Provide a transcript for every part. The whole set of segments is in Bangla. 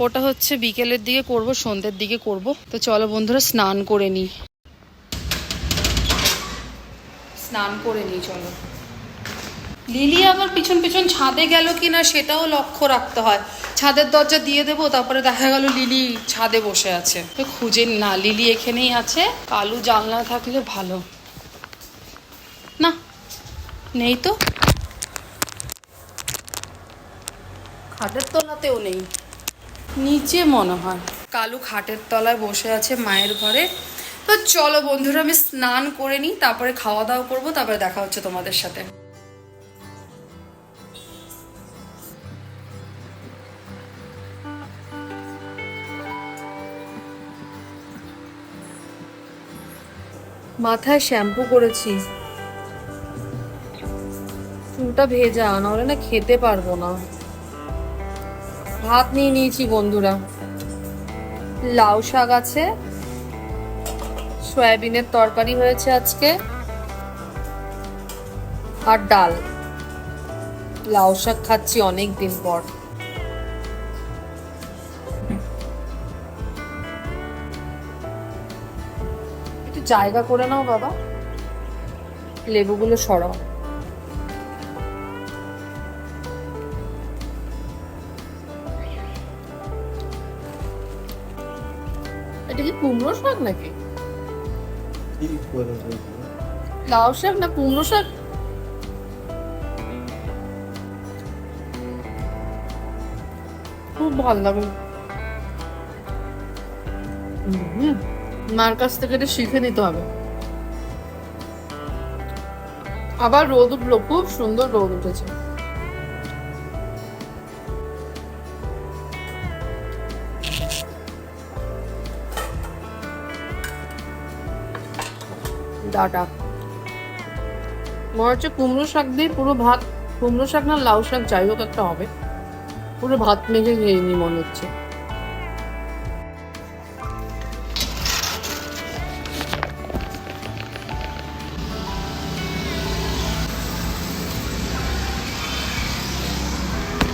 ওটা হচ্ছে বিকেলের দিকে করব, সন্ধ্যের দিকে করব। তো চলো বন্ধুরা স্নান করে নিই, চলো। লিলি আবার পিছন পিছন ছাদে গেল কিনা সেটাও লক্ষ্য রাখতে হয়। ছাদের দরজা দিয়ে দেবো, তারপরে দেখা গেল লিলি ছাদে বসে আছে, তো খুঁজে না, লিলি এখানেই আছে। কালু জানলা থাকলে ভালো, না নেই তো, খাটের তলাতেও নেই, নিচে মনে হয়। কালু খাটের তলায় বসে আছে মায়ের ঘরে। তো চলো বন্ধুরা আমি স্নান করে নিই, তারপরে খাওয়া দাওয়া করবো, তারপরে দেখা হচ্ছে তোমাদের সাথে। মাথায় শ্যাম্পু করেছি, চুলটা ভেজা, নাহলে না খেতে পারবো না। ভাত নিয়ে নিয়েছি বন্ধুরা, লাউ শাক আছে, সয়াবিনের তরকারি হয়েছে আজকে, আর ডাল। লাউ শাক খাচ্ছি অনেক দিন পর। একটু জায়গা করে নাও বাবা, লেবুগুলো সরাও। এটা কি কুমড়ো শাক নাকি? লাউ শাক না কুমড়ো শাক? খুব ভালো লাগে। মার কাছ থেকে এটা শিখে নিতে হবে। আবার রোদ উঠলো, খুব সুন্দর রোদ উঠেছে। ডাটা মনে হচ্ছে কুমড়ো শাক দিয়ে পুরো ভাত, কুমড়ো শাক না লাউ শাক যাই হোক একটা হবে, পুরো ভাত মেখে খেয়ে নি মনে হচ্ছে।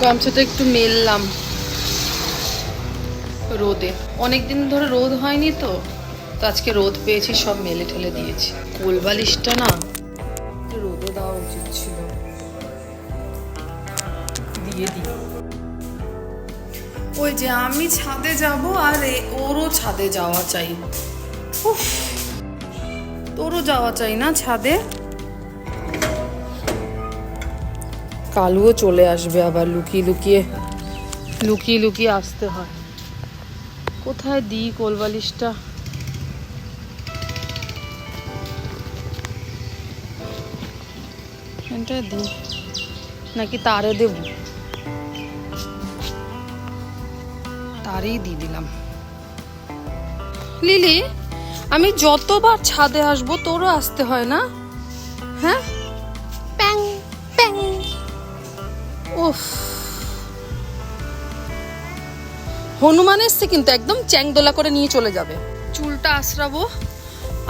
গামছাটা একটু মেললাম রোদে, অনেকদিন ধরে রোদ হয়নি তো, তো আজকে রোদ পেয়েছি, সব মেলে ঠেলে দিয়েছি। কোল বালিশটা না রোদে দেওয়া উচিত ছিল, দিয়ে দিই। ওই যে আমি ছাদে যাব আর ওরও ছাদে যাওয়া চাই, তোরও যাওয়া চাই না ছাদে। কালুও চলে আসবে আবার, লুকিয়ে লুকিয়ে লুকিয়ে লুকিয়ে আসতে হয়। কোথায় দিই কোলবালিশটা? এটা দিই নাকি তারে দেব? তারেই দিয়ে দিলাম। লিলি, আমি যতবার ছাদে আসবো তোরও আসতে হয় না? হ্যাঁ, প্যাং প্যাং। উফ, হনুমান এসছে কিন্তু, একদম চ্যাংদোলা করে নিয়ে চলে যাবে। চুলটা আশ্রাবো।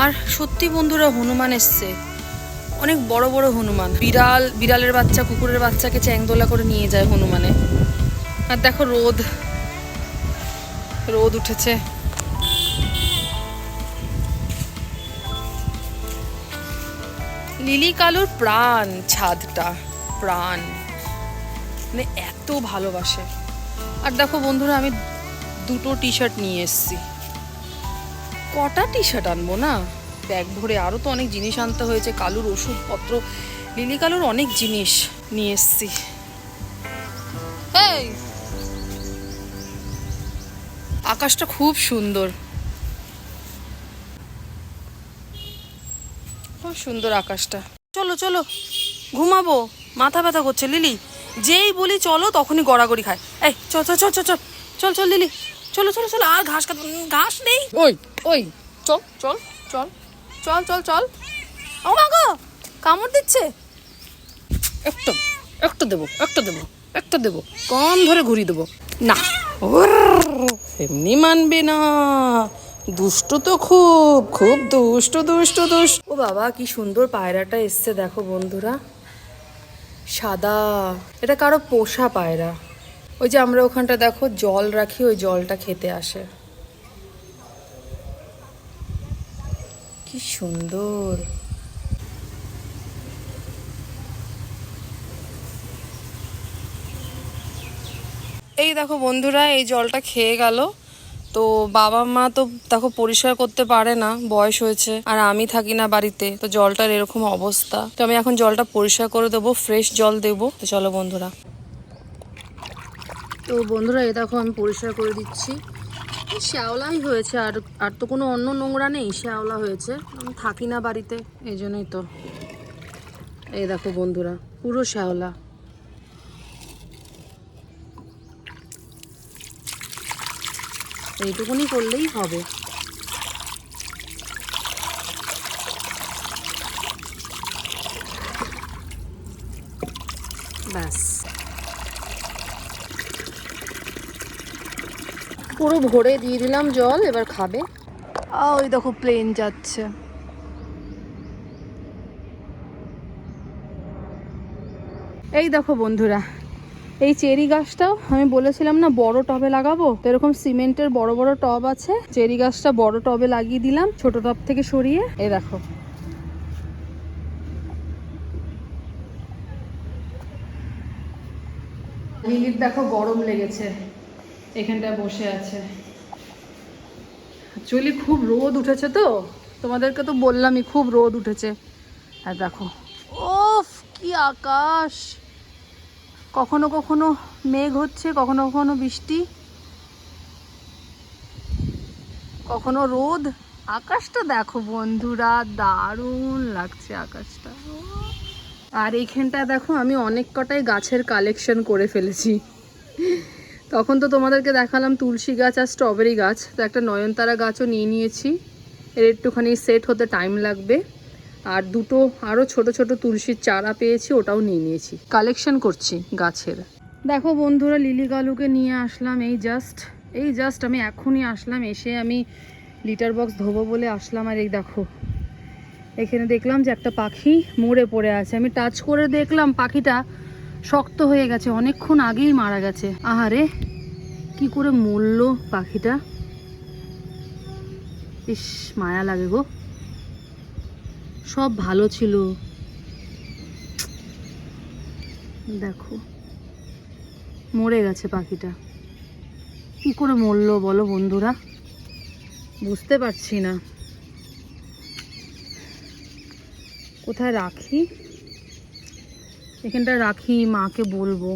আর সত্যি বন্ধুরা হনুমান এসছে, অনেক বড় বড় হনুমান। বিড়ালের বাচ্চা, কুকুরের বাচ্চাকে চ্যাংদোলা করে নিয়ে যায় হনুমানে। আর দেখো রোদ রোদ উঠেছে। লিলি কালুর প্রাণ, ছাদটা প্রাণ, মানে এত ভালোবাসে। আর দেখো বন্ধুরা আমি দুটো টি শার্ট নিয়ে এসেছি। কটা টি শার্ট আনবো না, ব্যাগ ভরে আরো তো অনেক জিনিস আনতে হয়েছে। কালুর ওষুধপত্র, লিলি কালুর অনেক জিনিস নিয়ে এসেছি। এই আকাশটা খুব সুন্দর, খুব সুন্দর আকাশটা। চলো চলো ঘুমাবো, মাথা ব্যথা করছে। লিলি যেই বলি চলো তখনই গড়াগড়ি খায়। এই চল চল চল চল চল চল চল লিলি, চলো চলো চলো। আর ঘাস কাট, ঘাস নেই। ওই ওই চল চল চল চল চল চল। ও মা গো, কামড় দিচ্ছে। একটা একটা দেবো, একটা দেবো, একটা দেবো, কম ধরে ঘুরিয়ে দেবো না। ওর এমনি মানবে না, দুষ্টু তো খুব, খুব দুষ্টু দুষ্টু দুষ্ট। ও বাবা কি সুন্দর পায়রাটা এসছে দেখো বন্ধুরা, সাদা। এটা কারো পোষা পায়রা, ওই যে আমরা ওখানটা দেখো জল রাখি, ওই জলটা খেতে আসে। কি সুন্দর। এই দেখো বন্ধুরা, এই জলটা খেয়ে গেল। তো বাবা মা তো দেখো পরিষ্কার করতে পারে না, বয়স হয়েছে, আর আমি থাকি না বাড়িতে, তো জলটার এরকম অবস্থা। তো আমি এখন জলটা পরিষ্কার করে দেবো, ফ্রেশ জল দেবো। তো চলো বন্ধুরা। তো বন্ধুরা এই দেখো আমি পরিষ্কার করে দিচ্ছি। শ্যাওলাই হয়েছে, আর আর তো কোনো অন্য নোংরা নেই, শ্যাওলা হয়েছে। আমি থাকি না বাড়িতে, এই জন্যই তো। এই দেখো বন্ধুরা, পুরো শ্যাওলা। এইটুকুনি করলেই হবে। ব্যাস, পুরো ভরে দিয়ে দিলাম জল, এবার খাবে। ওই দেখো প্লেন যাচ্ছে। এই দেখো বন্ধুরা, এই চেরি গাছটাও আমি বলেছিলাম না বড় টবে লাগাবো, তো এরকম সিমেন্টের বড় বড় টব আছে। চেরি গাছটা বড় টবে লাগিয়ে দিলাম, ছোট টব থেকে সরিয়ে। এই দেখো, লিলির দেখো গরম লেগেছে, এখানটায় বসে আছে। অ্যাকচুয়ালি খুব রোদ উঠেছে, তো তোমাদেরকে তো বললামই খুব রোদ উঠেছে। আর দেখো, ওফ কি আকাশ! কখনো কখনো মেঘ হচ্ছে, কখনো কখনো বৃষ্টি, কখনো রোদ। আকাশটা দেখো বন্ধুরা, দারুণ লাগছে আকাশটা। আর এইখানটা দেখো আমি অনেক কটাই গাছের কালেকশন করে ফেলেছি। তখন তো তোমাদেরকে দেখালাম তুলসী গাছ আর স্ট্রবেরি গাছ, তো একটা নয়নতারা গাছও নিয়ে নিয়েছি। এর একটুখানি সেট হতে টাইম লাগবে। আর দুটো আরও ছোট ছোট তুলসীর চারা পেয়েছি, ওটাও নিয়ে নিয়েছি। কালেকশন করছি গাছের। দেখো বন্ধুরা, লিলি কালুকে নিয়ে আসলাম এই জাস্ট আমি এখনই আসলাম। এসে আমি লিটার বক্স ধোবো বলে আসলাম। আর এই দেখো, এখানে দেখলাম যে একটা পাখি মরে পড়ে আছে। আমি টাচ করে দেখলাম পাখিটা শক্ত হয়ে গেছে, অনেকক্ষণ আগেই মারা গেছে। আহারে, কি করে মরলো পাখিটা! ইস, মায়া লাগে গো। সব ভালো ছিল, দেখো মরে গেছে পাখিটা। কি করে মরলো বলো বন্ধুরা, বুঝতে পারছি না। কোথায় রাখি, এখানটা রাখি, মাকে বলবো।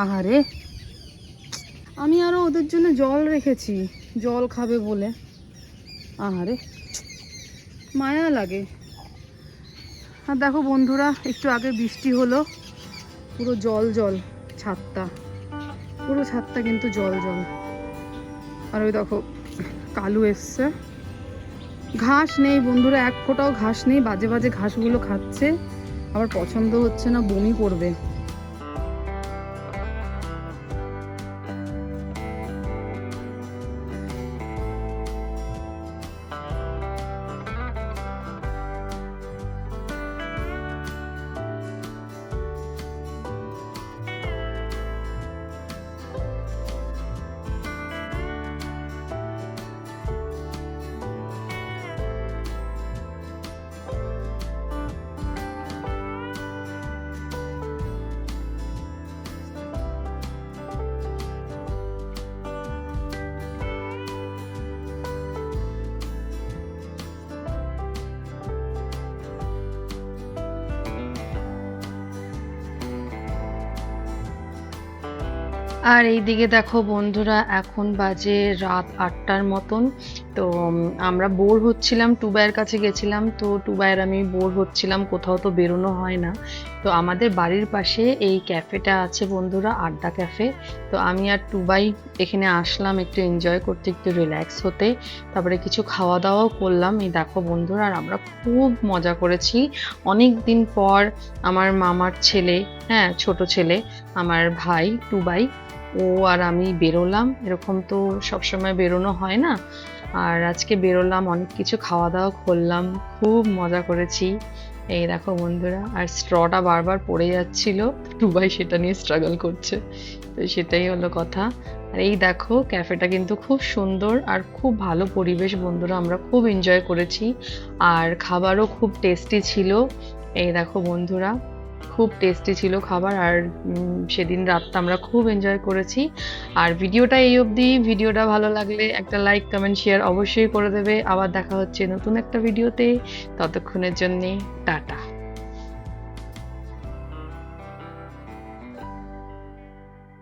আহারে, আমি আরো ওদের জন্য জল রেখেছি, জল খাবে বলে। আহারে, মায়া লাগে। আর দেখো বন্ধুরা, একটু আগে বৃষ্টি হলো, পুরো জল জল ছাদটা, পুরো ছাদটা কিন্তু জল জল। আর ওই দেখো কালু এসছে। ঘাস নেই বন্ধুরা, এক ফোঁটাও ঘাস নেই। বাজে বাজে ঘাসগুলো খাচ্ছে, আবার পছন্দ হচ্ছে না, বমি করবে। আর এইদিকে দেখো বন্ধুরা, এখন বাজে রাত 8টার মতন। তো আমরা বোর হচ্ছিলাম, টুবাইয়ের কাছে গেছিলাম। তো টুবাইয়ের আমি বোর হচ্ছিলাম, কোথাও তো বেরোনো হয় না। তো আমাদের বাড়ির পাশে এই ক্যাফেটা আছে বন্ধুরা, আড্ডা ক্যাফে। তো আমি আর টুবাই এখানে আসলাম একটু এনজয় করতে, একটু রিল্যাক্স হতে। তারপরে কিছু খাওয়া দাওয়াও করলাম। এই দেখো বন্ধুরা, আর আমরা খুব মজা করেছি। অনেক দিন পর আমার মামার ছেলে, হ্যাঁ ছোট ছেলে, আমার ভাই টুবাই, ও আর আমি বেরোলাম। এরকম তো সবসময় বেরোনো হয় না, আর আজকে বেরোলাম, অনেক কিছু খাওয়া দাওয়া করলাম, খুব মজা করেছি। এই দেখো বন্ধুরা, আর স্ট্রটা বারবার পড়ে যাচ্ছিল, টুবাই সেটা নিয়ে স্ট্রাগল করছে। তো তো সেটাই হলো কথা। আর এই দেখো ক্যাফেটা কিন্তু খুব সুন্দর আর খুব ভালো পরিবেশ বন্ধুরা, আমরা খুব এনজয় করেছি আর খাবারও খুব টেস্টি ছিল। এই দেখো বন্ধুরা, খুব টেস্টি ছিল খাবার। আর সেদিন রাতটা আমরা খুব এনজয় করেছি। আর ভিডিওটা এই অবধি। ভিডিওটা ভালো লাগলে একটা লাইক কমেন্ট শেয়ার অবশ্যই করে দেবে। আবার দেখা হচ্ছে নতুন একটা ভিডিওতে, ততক্ষণের জন্যে টাটা।